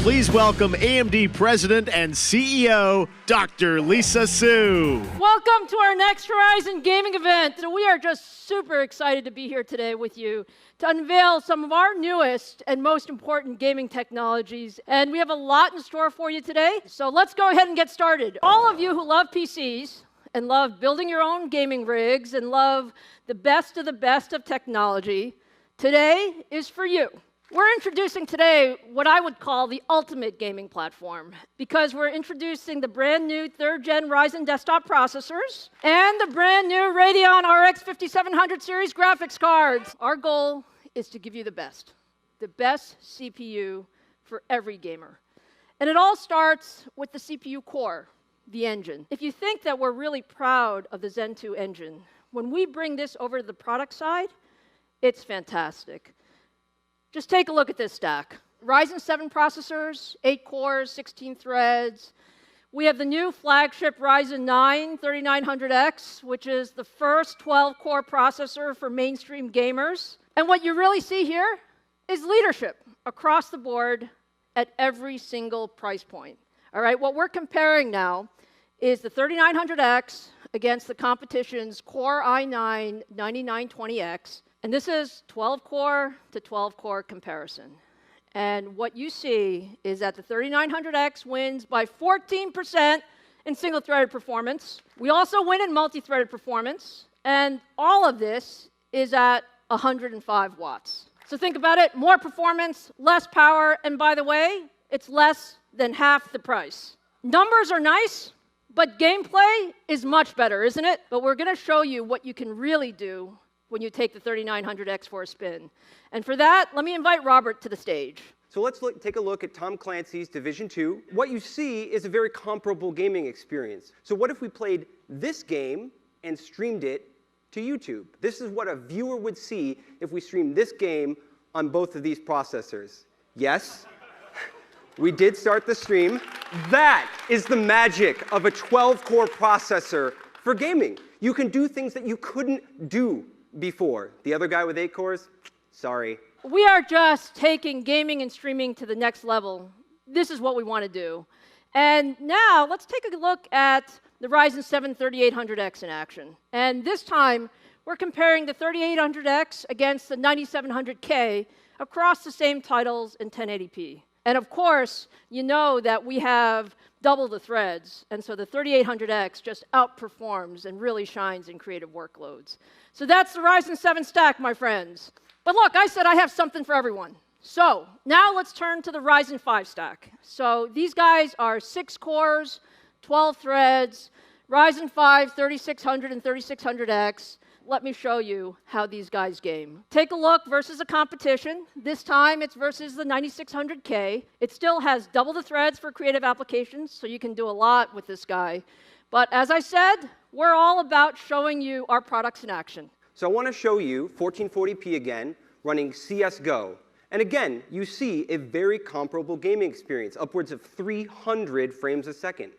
Please welcome AMD President and CEO, Dr. Lisa Su. Welcome to our next Ryzen gaming event. We are just super excited to be here today with you to unveil some of our newest and most important gaming technologies. And we have a lot in store for you today. So let's go ahead and get started. All of you who love PCs and love building your own gaming rigs and love the best of technology, today is for you. We're introducing today what I would call the ultimate gaming platform, because we're introducing the brand new 3rd gen Ryzen desktop processors and the brand new Radeon RX 5700 series graphics cards. Our goal is to give you the best CPU for every gamer. And it all starts with the CPU core, the engine. If you think that we're really proud of the Zen 2 engine, when we bring this over to the product side, it's fantastic. Just take a look at this stack. Ryzen 7 processors, 8 cores, 16 threads. We have the new flagship Ryzen 9 3900X, which is the first 12-core processor for mainstream gamers. And what you really see here is leadership across the board at every single price point. All right, what we're comparing now is the 3900X against the competition's Core i9 9920X. And this is 12-core to 12-core comparison. And what you see is that the 3900X wins by 14% in single-threaded performance. We also win in multi-threaded performance. And all of this is at 105 watts. So think about it, more performance, less power, and by the way, it's less than half the price. Numbers are nice, but gameplay is much better, isn't it? But we're going to show you what you can really do when you take the 3900X for a spin. And for that, let me invite Robert to the stage. So let's take a look at Tom Clancy's Division 2. What you see is a very comparable gaming experience. So what if we played this game and streamed it to YouTube? This is what a viewer would see if we streamed this game on both of these processors. Yes, we did start the stream. That is the magic of a 12-core processor for gaming. You can do things that you couldn't do before. The other guy with 8 cores, sorry. We are just taking gaming and streaming to the next level. This is what we want to do. And now, let's take a look at the Ryzen 7 3800X in action. And this time, we're comparing the 3800X against the 9700K across the same titles in 1080p. And of course, you know that we have double the threads, and so the 3800X just outperforms and really shines in creative workloads. So that's the Ryzen 7 stack, my friends. But look, I said I have something for everyone. So now let's turn to the Ryzen 5 stack. So these guys are 6 cores, 12 threads, Ryzen 5 3600 and 3600X. Let me show you how these guys game. Take a look versus a competition. This time it's versus the 9600K. It still has double the threads for creative applications, so you can do a lot with this guy. But as I said, we're all about showing you our products in action. So I want to show you 1440p again, running CSGO. And again, you see a very comparable gaming experience, upwards of 300 frames a second.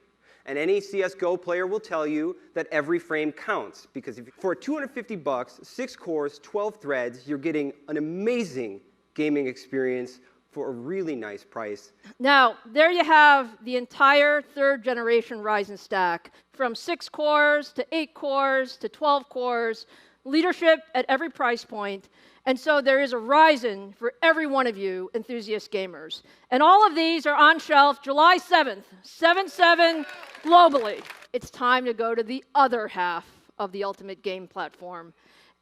And any CSGO player will tell you that every frame counts, because for $250, 6 cores, 12 threads, you're getting an amazing gaming experience for a really nice price. Now, there you have the entire 3rd generation Ryzen stack, from 6 cores to 8 cores to 12 cores, leadership at every price point. And so there is a Ryzen for every one of you enthusiast gamers. And all of these are on shelf July 7th, 7/7 globally. It's time to go to the other half of the ultimate game platform.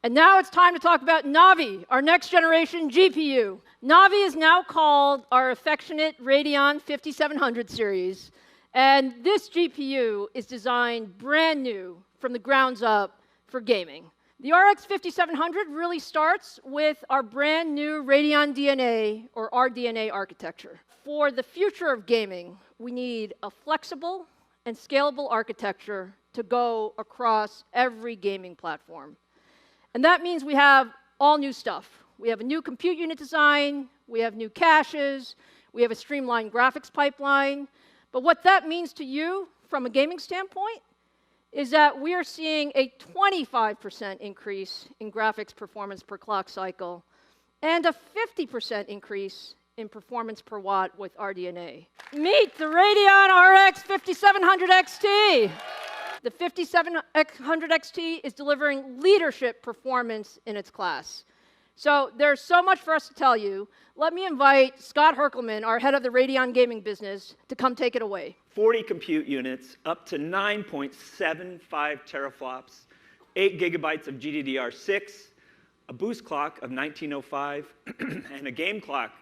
And now it's time to talk about Navi, our next generation GPU. Navi is now called our affectionate Radeon 5700 series. And this GPU is designed brand new from the grounds up for gaming. The RX 5700 really starts with our brand new Radeon DNA, or RDNA architecture. For the future of gaming, we need a flexible and scalable architecture to go across every gaming platform. And that means we have all new stuff. We have a new compute unit design, we have new caches, we have a streamlined graphics pipeline. But what that means to you from a gaming standpoint is that we are seeing a 25% increase in graphics performance per clock cycle and a 50% increase in performance per watt with RDNA. Meet the Radeon RX 5700 XT. The 5700 XT is delivering leadership performance in its class. So there's so much for us to tell you. Let me invite Scott Herkelman, our head of the Radeon gaming business, to come take it away. 40 compute units, up to 9.75 teraflops, 8 gigabytes of GDDR6, a boost clock of 1905, and a game clock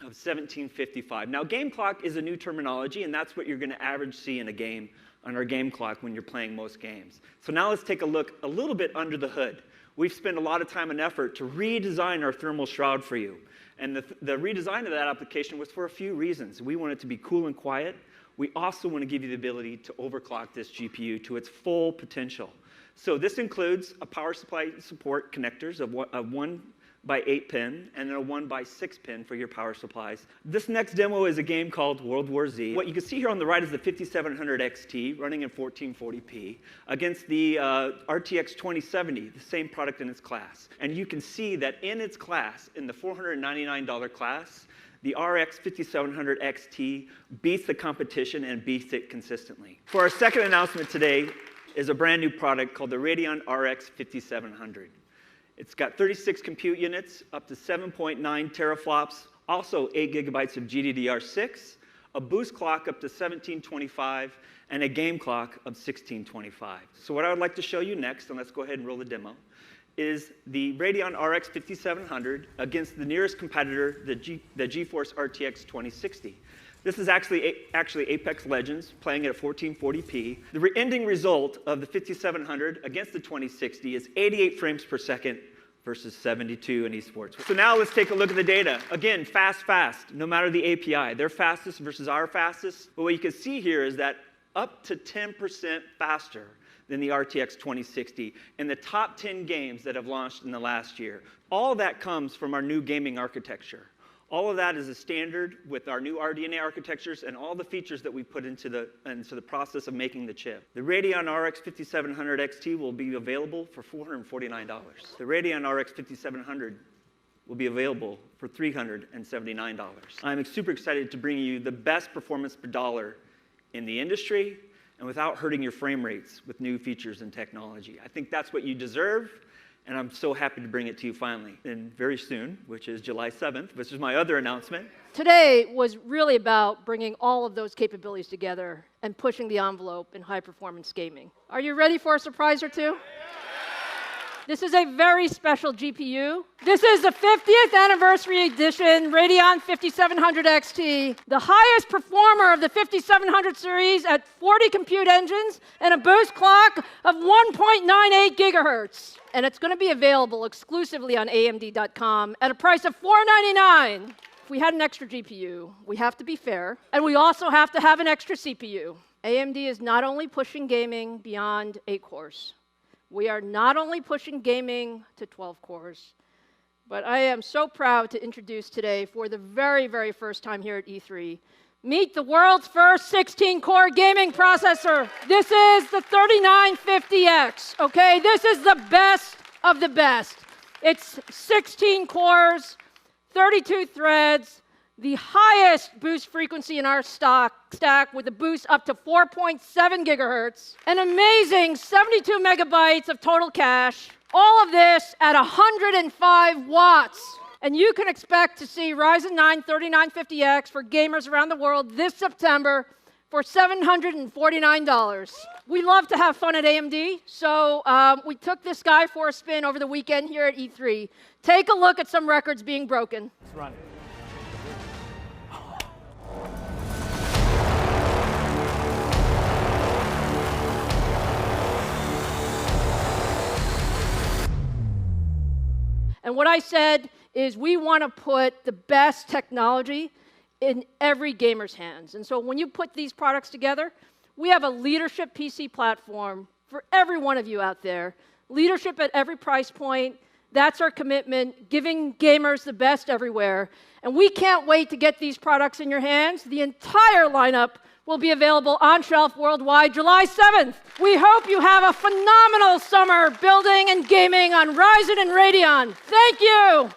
of 1755. Now, game clock is a new terminology, and that's what you're going to average see in a game on our game clock when you're playing most games. So now let's take a look a little bit under the hood. We've spent a lot of time and effort to redesign our thermal shroud for you. And the redesign of that application was for a few reasons. We want it to be cool and quiet. We also want to give you the ability to overclock this GPU to its full potential. So this includes a power supply support connectors of 1 by 8 pin and then a 1 by 6 pin for your power supplies. This next demo is a game called World War Z. What you can see here on the right is the 5700 XT running in 1440p against the RTX 2070, the same product in its class. And you can see that in its class, in the $499 class, the RX 5700 XT beats the competition and beats it consistently. For our second announcement today is a brand new product called the Radeon RX 5700. It's got 36 compute units, up to 7.9 teraflops, also 8 gigabytes of GDDR6, a boost clock up to 1725, and a game clock of 1625. So what I would like to show you next, and let's go ahead and roll the demo, is the Radeon RX 5700 against the nearest competitor, the GeForce RTX 2060. This is actually Apex Legends, playing it at 1440p. The ending result of the 5700 against the 2060 is 88 frames per second versus 72 in esports. So now let's take a look at the data. Again, fast, no matter the API. Their fastest versus our fastest. But what you can see here is that up to 10% faster than the RTX 2060 in the top 10 games that have launched in the last year. All that comes from our new gaming architecture. All of that is a standard with our new RDNA architectures and all the features that we put into the process of making the chip. The Radeon RX 5700 XT will be available for $449. The Radeon RX 5700 will be available for $379. I'm super excited to bring you the best performance per dollar in the industry and without hurting your frame rates with new features and technology. I think that's what you deserve. And I'm so happy to bring it to you finally. And very soon, which is July 7th, which is my other announcement. Today was really about bringing all of those capabilities together and pushing the envelope in high-performance gaming. Are you ready for a surprise or two? This is a very special GPU. This is the 50th anniversary edition Radeon 5700 XT, the highest performer of the 5700 series at 40 compute engines and a boost clock of 1.98 gigahertz. And it's going to be available exclusively on AMD.com at a price of $499. If we had an extra GPU, we have to be fair, and we also have to have an extra CPU. AMD is not only pushing gaming beyond 8 cores. We are not only pushing gaming to 12 cores, but I am so proud to introduce today, for the very, very first time here at E3, meet the world's first 16-core gaming processor. This is the 3950X, okay? This is the best of the best. It's 16 cores, 32 threads, the highest boost frequency in our stack with a boost up to 4.7 gigahertz, an amazing 72 megabytes of total cache, all of this at 105 watts. And you can expect to see Ryzen 9 3950X for gamers around the world this September for $749. We love to have fun at AMD, so we took this guy for a spin over the weekend here at E3. Take a look at some records being broken. Let's run it. And what I said is we want to put the best technology in every gamer's hands. And so when you put these products together, we have a leadership PC platform for every one of you out there. Leadership at every price point. That's our commitment, giving gamers the best everywhere. And we can't wait to get these products in your hands. The entire lineup will be available on shelf worldwide July 7th. We hope you have a phenomenal summer building and gaming on Ryzen and Radeon. Thank you.